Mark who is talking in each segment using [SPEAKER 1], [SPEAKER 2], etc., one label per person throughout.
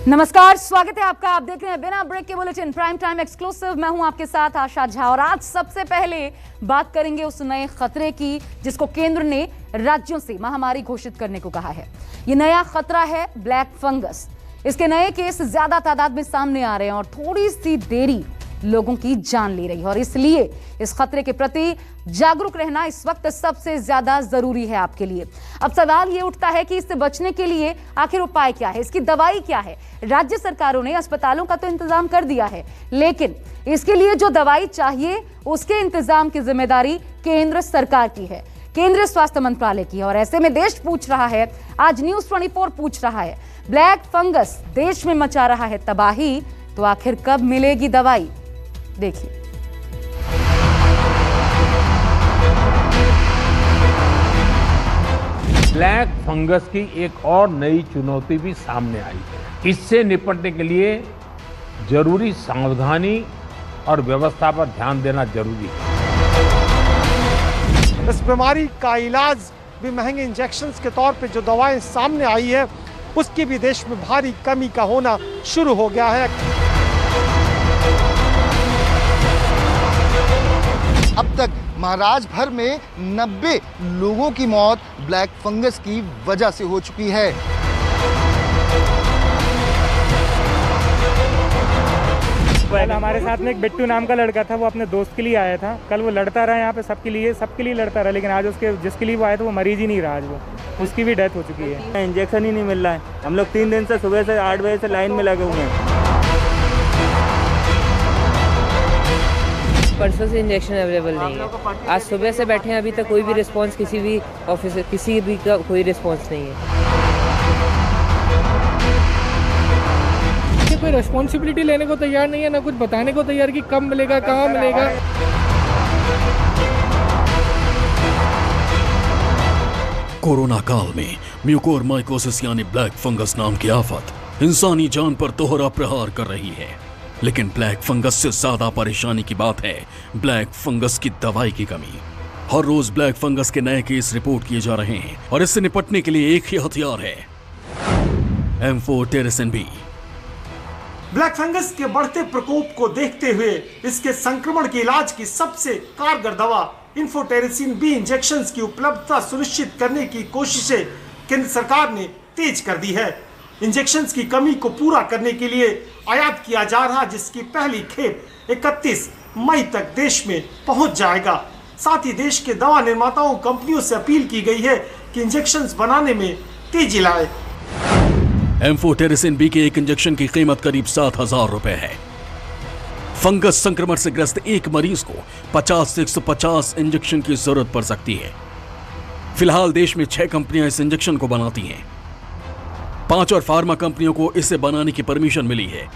[SPEAKER 1] नमस्कार, स्वागत है आपका। आप देख रहे हैं बिना ब्रेक के बुलेटिन प्राइम टाइम एक्सक्लूसिव। मैं हूं आपके साथ आशा झा और आज सबसे पहले बात करेंगे उस नए खतरे की जिसको केंद्र ने राज्यों से महामारी घोषित करने को कहा है। ये नया खतरा है ब्लैक फंगस। इसके नए केस ज्यादा तादाद में सामने आ रहे हैं और थोड़ी सी देरी लोगों की जान ले रही है और इसलिए इस खतरे के प्रति जागरूक रहना इस वक्त सबसे ज्यादा जरूरी है आपके लिए। अब सवाल ये उठता है कि इससे बचने के लिए आखिर उपाय क्या है, इसकी दवाई क्या है। राज्य सरकारों ने अस्पतालों का तो इंतजाम कर दिया है, लेकिन इसके लिए जो दवाई चाहिए उसके इंतजाम की जिम्मेदारी केंद्र सरकार की है, केंद्रीय स्वास्थ्य मंत्रालय की है। और ऐसे में देश पूछ रहा है, आज न्यूज 24 पूछ रहा है, ब्लैक फंगस देश में मचा रहा है तबाही, तो आखिर कब मिलेगी दवाई? देखिए।
[SPEAKER 2] ब्लैक फंगस की एक और नई चुनौती भी सामने आई है। इससे निपटने के लिए जरूरी सावधानी और व्यवस्था पर ध्यान देना जरूरी है।
[SPEAKER 3] इस बीमारी का इलाज भी महंगे इंजेक्शंस के तौर पे जो दवाएं सामने आई है उसकी भी देश में भारी कमी का होना शुरू हो गया है।
[SPEAKER 4] अब तक महाराष्ट्र भर में 90 लोगों की मौत ब्लैक फंगस की वजह से हो चुकी है।
[SPEAKER 5] कल हमारे साथ में एक बिट्टू नाम का लड़का था, वो अपने दोस्त के लिए आया था। कल वो लड़ता रहा यहाँ पे सबके लिए लड़ता रहा, लेकिन आज उसके जिसके लिए वो आया था वो मरीज ही नहीं रहा। आज वो उसकी भी डेथ हो चुकी है।
[SPEAKER 6] इंजेक्शन ही नहीं मिल रहा है। हम लोग 3 दिन से सुबह से 8 बजे से लाइन में लगे हुए हैं।
[SPEAKER 7] परसों से इंजेक्शन अवेलेबल नहीं है। आज सुबह से बैठे हैं, अभी तक कोई भी रिस्पांस किसी भी ऑफिस किसी भी का कोई रिस्पांस नहीं है।
[SPEAKER 8] कोई रिस्पांसिबिलिटी लेने को तैयार नहीं है, ना कुछ बताने को तैयार कि कब मिलेगा, कहाँ मिलेगा।
[SPEAKER 9] कोरोना काल में म्यूकोरमाइकोसिस यानी ब्लैक फंगस नाम की आफत इंसानी जान पर दोहरा प्रहार कर रही है। लेकिन ब्लैक फंगस से ज्यादा परेशानी की बात है ब्लैक फंगस की दवाई की कमी। हर रोज ब्लैक फंगस के नए केस रिपोर्ट किए जा रहे हैं और इससे निपटने के लिए एक ही हथियार है, एम्फोटेरिसिन बी।
[SPEAKER 3] ब्लैक फंगस के बढ़ते प्रकोप को देखते हुए इसके संक्रमण के इलाज की सबसे कारगर दवा एम्फोटेरिसिन बी इंजेक्शंस की उपलब्धता सुनिश्चित करने की कोशिशें केंद्र सरकार ने तेज कर दी है। इंजेक्शंस की कमी को पूरा करने के लिए आयात किया जा रहा, जिसकी पहली खेप 31 मई तक देश में पहुंच जाएगा। साथ ही देश के दवा निर्माताओं कंपनियों से अपील की गई है कि इंजेक्शंस बनाने में तेजी लाए।
[SPEAKER 9] एम्फोटेरिसिन बी के एक इंजेक्शन की कीमत करीब 7,000 रुपए है। फंगस संक्रमण से ग्रस्त एक मरीज को 50 से 150 इंजेक्शन की जरूरत पड़ सकती है। फिलहाल देश में 6 कंपनियां इस इंजेक्शन को बनाती हैं। 5 और फार्मा कंपनियों को इसे बनाने की परमिशन मिली है।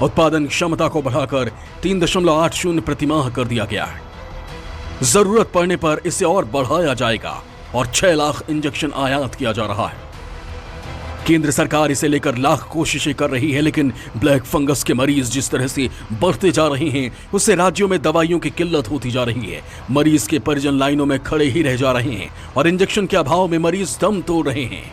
[SPEAKER 9] उत्पादन क्षमता को बढ़ाकर 3.80 प्रति माह कर दिया गया है। जरूरत पड़ने पर इसे और बढ़ाया जाएगा और 6 लाख इंजेक्शन आयात किया जा रहा है। केंद्र सरकार इसे लेकर लाख कोशिशें कर रही है, लेकिन ब्लैक फंगस के मरीज जिस तरह से बढ़ते जा रहे हैं उससे राज्यों में दवाइयों की किल्लत होती जा रही है। मरीज के परिजन लाइनों में खड़े ही रह जा रहे हैं और इंजेक्शन के अभाव में मरीज दम तोड़ रहे हैं।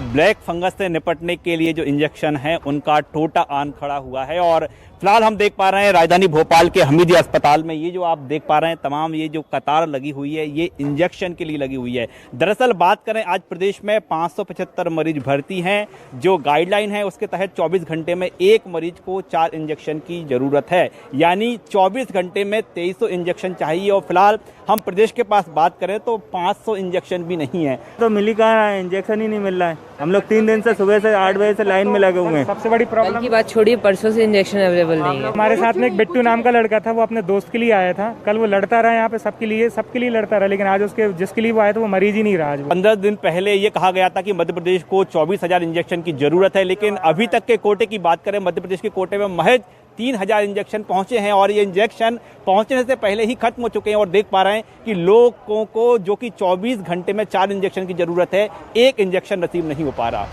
[SPEAKER 6] ब्लैक फंगस से निपटने के लिए जो इंजेक्शन है उनका टोटा आन खड़ा हुआ है और फिलहाल हम देख पा रहे हैं राजधानी भोपाल के हमीदिया अस्पताल में ये जो आप देख पा रहे हैं तमाम ये जो कतार लगी हुई है ये इंजेक्शन के लिए लगी हुई है। दरअसल बात करें आज प्रदेश में 575 मरीज भर्ती हैं। जो गाइडलाइन है उसके तहत 24 घंटे में एक मरीज को 4 इंजेक्शन की जरूरत है, यानी 24 घंटे में 2300 इंजेक्शन चाहिए। और फिलहाल हम प्रदेश के पास बात करें तो 500 इंजेक्शन भी नहीं है।
[SPEAKER 5] तो मिल ही कहाँ रहा है, इंजेक्शन ही नहीं मिल रहा है। हम लोग 3 दिन से सुबह से 8 बजे से लाइन में लगे हुए हैं। सबसे बड़ी प्रॉब्लम
[SPEAKER 7] की बात छोड़िए, परसों से इंजेक्शन अवेलेबल नहीं है।
[SPEAKER 5] हमारे साथ में एक बिट्टू नाम का लड़का था, वो अपने दोस्त के लिए आया था। कल वो लड़ता रहा यहाँ पे सबके लिए लड़ता रहा, लेकिन आज उसके जिसके लिए वो आया था वो मरीज ही नहीं रहा।
[SPEAKER 6] 15 दिन पहले ये कहा गया था कि मध्य प्रदेश को 24,000 इंजेक्शन की जरूरत है, लेकिन अभी तक के कोटे की बात करें मध्य प्रदेश के कोटे में महज 3,000 इंजेक्शन पहुंचे हैं और ये इंजेक्शन पहुंचने से पहले ही खत्म हो चुके हैं। और देख पा रहे हैं कि लोगों को जो कि 24 घंटे में 4 इंजेक्शन की जरूरत है, एक इंजेक्शन नसीब नहीं हो पा रहा।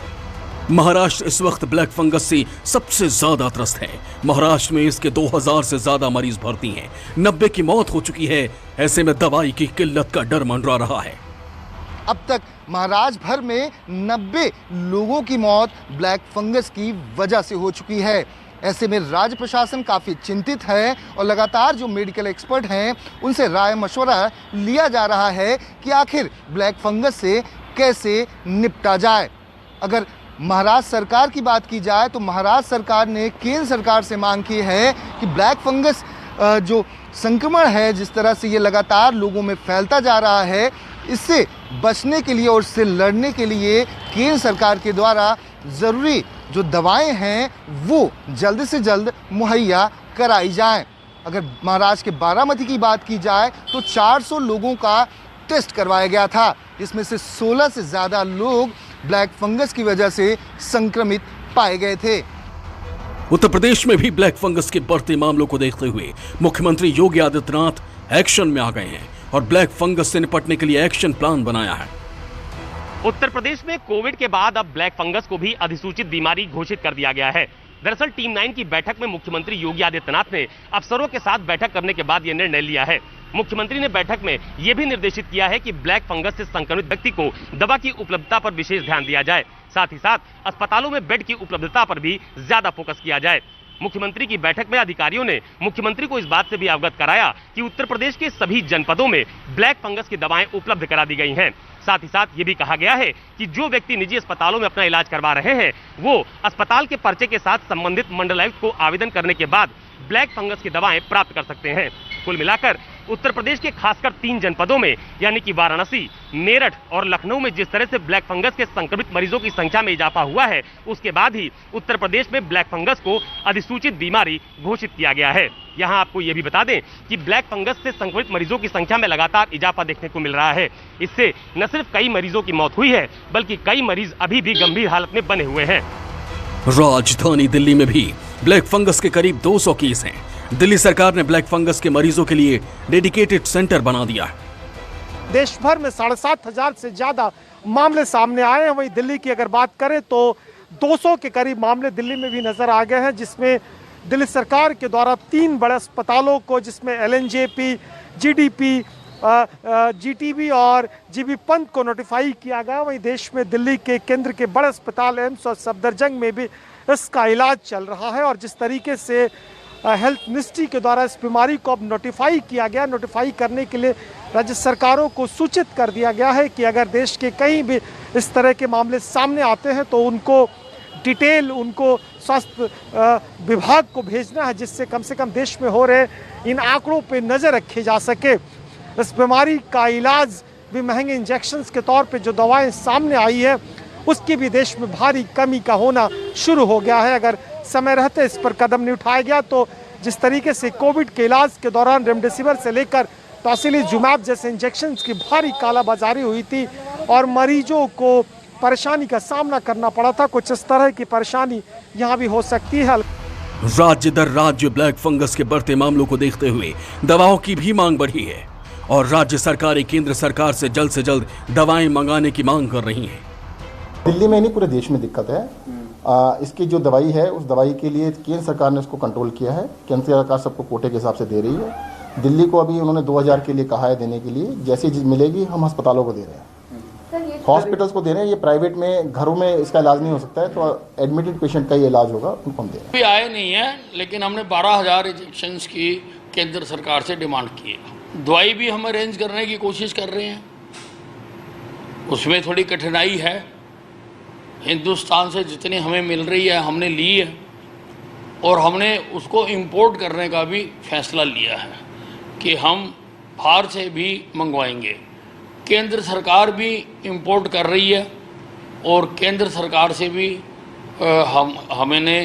[SPEAKER 9] महाराष्ट्र इस वक्त ब्लैक फंगस से सबसे ज्यादा त्रस्त है। महाराष्ट्र में इसके 2000 से ज्यादा मरीज भर्ती हैं। 90 की मौत हो चुकी है। ऐसे में दवाई की किल्लत का डर मंडरा रहा है।
[SPEAKER 4] अब तक महाराष्ट्र भर में 90 लोगों की मौत ब्लैक फंगस की वजह से हो चुकी है। ऐसे में राज्य प्रशासन काफ़ी चिंतित है और लगातार जो मेडिकल एक्सपर्ट हैं उनसे राय मशवरा लिया जा रहा है कि आखिर ब्लैक फंगस से कैसे निपटा जाए। अगर महाराष्ट्र सरकार की बात की जाए तो महाराष्ट्र सरकार ने केंद्र सरकार से मांग की है कि ब्लैक फंगस जो संक्रमण है, जिस तरह से ये लगातार लोगों में फैलता जा रहा है, इससे बचने के लिए और इससे लड़ने के लिए केंद्र सरकार के द्वारा ज़रूरी जो दवाएं हैं वो जल्द से जल्द मुहैया कराई जाएं। अगर महाराष्ट्र के बारामती की बात की जाए तो 400 लोगों का टेस्ट करवाया गया था, जिसमें से 16 से ज़्यादा लोग ब्लैक फंगस की वजह से संक्रमित पाए गए थे।
[SPEAKER 9] उत्तर प्रदेश में भी ब्लैक फंगस के बढ़ते मामलों को देखते हुए मुख्यमंत्री योगी आदित्यनाथ एक्शन में आ गए हैं और ब्लैक फंगस से निपटने के लिए एक्शन प्लान बनाया है।
[SPEAKER 10] उत्तर प्रदेश में कोविड के बाद अब ब्लैक फंगस को भी अधिसूचित बीमारी घोषित कर दिया गया है। दरअसल टीम 9 की बैठक में मुख्यमंत्री योगी आदित्यनाथ ने अफसरों के साथ बैठक करने के बाद यह निर्णय लिया है। मुख्यमंत्री ने बैठक में यह भी निर्देशित किया है कि ब्लैक फंगस से संक्रमित व्यक्ति को दवा की उपलब्धता पर विशेष ध्यान दिया जाए, साथ ही साथ अस्पतालों में बेड की उपलब्धता पर भी ज्यादा फोकस किया जाए। मुख्यमंत्री की बैठक में अधिकारियों ने मुख्यमंत्री को इस बात से भी अवगत कराया कि उत्तर प्रदेश के सभी जनपदों में ब्लैक फंगस की दवाएं उपलब्ध करा दी गई हैं। साथ ही साथ ये भी कहा गया है कि जो व्यक्ति निजी अस्पतालों में अपना इलाज करवा रहे हैं वो अस्पताल के पर्चे के साथ संबंधित मंडलायुक्त को आवेदन करने के बाद ब्लैक फंगस की दवाएं प्राप्त कर सकते हैं। कुल मिलाकर उत्तर प्रदेश के खासकर 3 जनपदों में यानी कि वाराणसी, मेरठ और लखनऊ में जिस तरह से ब्लैक फंगस के संक्रमित मरीजों की संख्या में इजाफा हुआ है, उसके बाद ही उत्तर प्रदेश में ब्लैक फंगस को अधिसूचित बीमारी घोषित किया गया है। यहां आपको यह भी बता दें कि ब्लैक फंगस से संक्रमित मरीजों की संख्या में लगातार इजाफा देखने को मिल रहा है। इससे न सिर्फ कई मरीजों की मौत हुई है बल्कि कई मरीज अभी भी गंभीर हालत में बने हुए हैं।
[SPEAKER 9] राजधानी दिल्ली में भी ब्लैक फंगस के करीब 200 केस हैं। दिल्ली सरकार ने ब्लैक फंगस के मरीजों के लिए डेडिकेटेड सेंटर बना दिया है।
[SPEAKER 3] देश भर में 7,500 से ज्यादा मामले सामने आए हैं। वहीं दिल्ली की अगर बात करें तो 200 के करीब मामले दिल्ली में भी नजर आ गए हैं, जिसमें दिल्ली सरकार के द्वारा 3 बड़े अस्पतालों को, जिसमें LNJP, GDP, GTB और GB पंत को नोटिफाई किया गया। वहीं देश में दिल्ली के केंद्र के बड़े अस्पताल एम्स और सफदरजंग में भी इसका इलाज चल रहा है। और जिस तरीके से हेल्थ मिनिस्ट्री के द्वारा इस बीमारी को अब नोटिफाई किया गया, नोटिफाई करने के लिए राज्य सरकारों को सूचित कर दिया गया है कि अगर देश के कहीं भी इस तरह के मामले सामने आते हैं तो उनको डिटेल उनको स्वास्थ्य विभाग को भेजना है, जिससे कम से कम देश में हो रहे इन आंकड़ों पे नज़र रखी जा सके। इस बीमारी का इलाज भी महंगे इंजेक्शंस के तौर पे जो दवाएं सामने आई है उसकी भी देश में भारी कमी का होना शुरू हो गया है। अगर समय रहते इस पर कदम नहीं उठाया गया तो जिस तरीके से कोविड के इलाज के दौरान रेमडेसिविर से लेकर टॉसिलिजुमैब जैसे इंजेक्शंस की भारी कालाबाजारी हुई थी और मरीजों को परेशानी का सामना करना पड़ा था, कुछ इस तरह की परेशानी यहाँ भी हो सकती है।
[SPEAKER 9] राज्य दर राज्य ब्लैक फंगस के बढ़ते मामलों को देखते हुए दवाओं की भी मांग बढ़ी है और राज्य सरकारें केंद्र सरकार से जल्द दवाएं मंगाने की मांग कर रही हैं।
[SPEAKER 11] दिल्ली में नहीं पूरे देश में दिक्कत है। इसकी जो दवाई है उस दवाई के लिए केंद्र सरकार ने उसको कंट्रोल किया है। केंद्र सरकार सबको कोटे के हिसाब से दे रही है। दिल्ली को अभी उन्होंने 2000 के लिए कहा है देने के लिए, जैसी चीज मिलेगी हम अस्पतालों को दे रहे हैं, हॉस्पिटल्स को दे रहे हैं। ये प्राइवेट में घरों में इसका इलाज नहीं हो सकता है, तो एडमिटेड पेशेंट का ये इलाज होगा, उनको हम दे रहे हैं।
[SPEAKER 12] आए नहीं है, लेकिन हमने 12,000 इंजेक्शंस की केंद्र सरकार से डिमांड की है। दवाई भी हम अरेंज करने की कोशिश कर रहे हैं, उसमें थोड़ी कठिनाई है। हिंदुस्तान से जितनी हमें मिल रही है हमने ली है और हमने उसको इंपोर्ट करने का भी फैसला लिया है कि हम बाहर से भी मंगवाएंगे। केंद्र सरकार भी इंपोर्ट कर रही है और केंद्र सरकार से भी हमने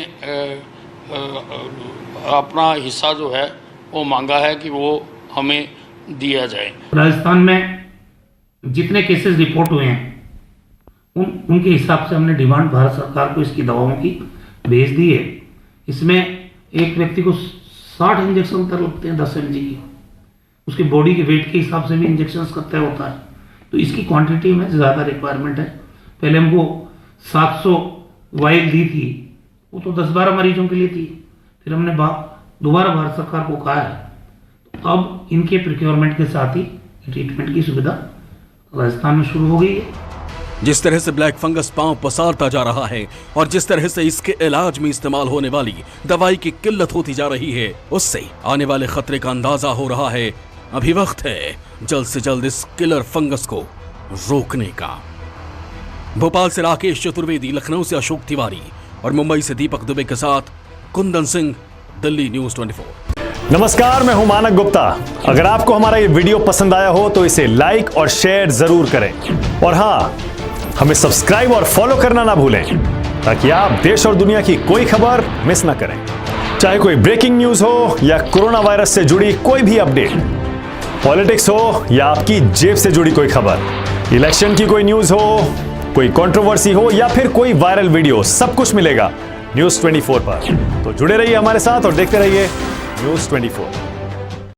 [SPEAKER 12] अपना हिस्सा जो है वो मांगा है कि वो हमें दिया जाए।
[SPEAKER 13] राजस्थान में जितने केसेस रिपोर्ट हुए हैं उनके हिसाब से हमने डिमांड भारत सरकार को इसकी दवाओं की भेज दी है। इसमें एक व्यक्ति को 60 इंजेक्शन तक लगते हैं 10 mg की, उसके बॉडी के वेट के हिसाब से भी इंजेक्शन का तय होता है, तो इसकी क्वांटिटी में ज़्यादा रिक्वायरमेंट है। पहले हमको 700 वाइल दी थी, वो तो 10-12 मरीजों के लिए थी, फिर हमने दोबारा भारत सरकार को कहा है, तो अब इनके प्रोक्योरमेंट के साथ ही ट्रीटमेंट की सुविधा राजस्थान में शुरू हो गई है।
[SPEAKER 9] जिस तरह से ब्लैक फंगस पांव पसारता जा रहा है और जिस तरह से इसके इलाज में इस्तेमाल होने वाली दवाई की किल्लत होती जा रही है, उससे आने वाले खतरे का अंदाजा हो रहा है। अभी वक्त है जल्द से जल्द इस किलर फंगस को रोकने का। भोपाल से राकेश चतुर्वेदी, लखनऊ से अशोक तिवारी और मुंबई से दीपक दुबे के साथ कुंदन सिंह, दिल्ली न्यूज़ 24।
[SPEAKER 14] नमस्कार, मैं हूं मानक गुप्ता। अगर आपको हमारा ये वीडियो पसंद आया हो तो इसे लाइक और शेयर जरूर करें और हाँ, हमें सब्सक्राइब और फॉलो करना ना भूलें ताकि आप देश और दुनिया की कोई खबर मिस ना करें। चाहे कोई ब्रेकिंग न्यूज हो या कोरोना वायरस से जुड़ी कोई भी अपडेट, पॉलिटिक्स हो या आपकी जेब से जुड़ी कोई खबर, इलेक्शन की कोई न्यूज हो, कोई कंट्रोवर्सी हो या फिर कोई वायरल वीडियो, सब कुछ मिलेगा न्यूज़ 24 पर। तो जुड़े रहिए हमारे साथ और देखते रहिए न्यूज़ 24।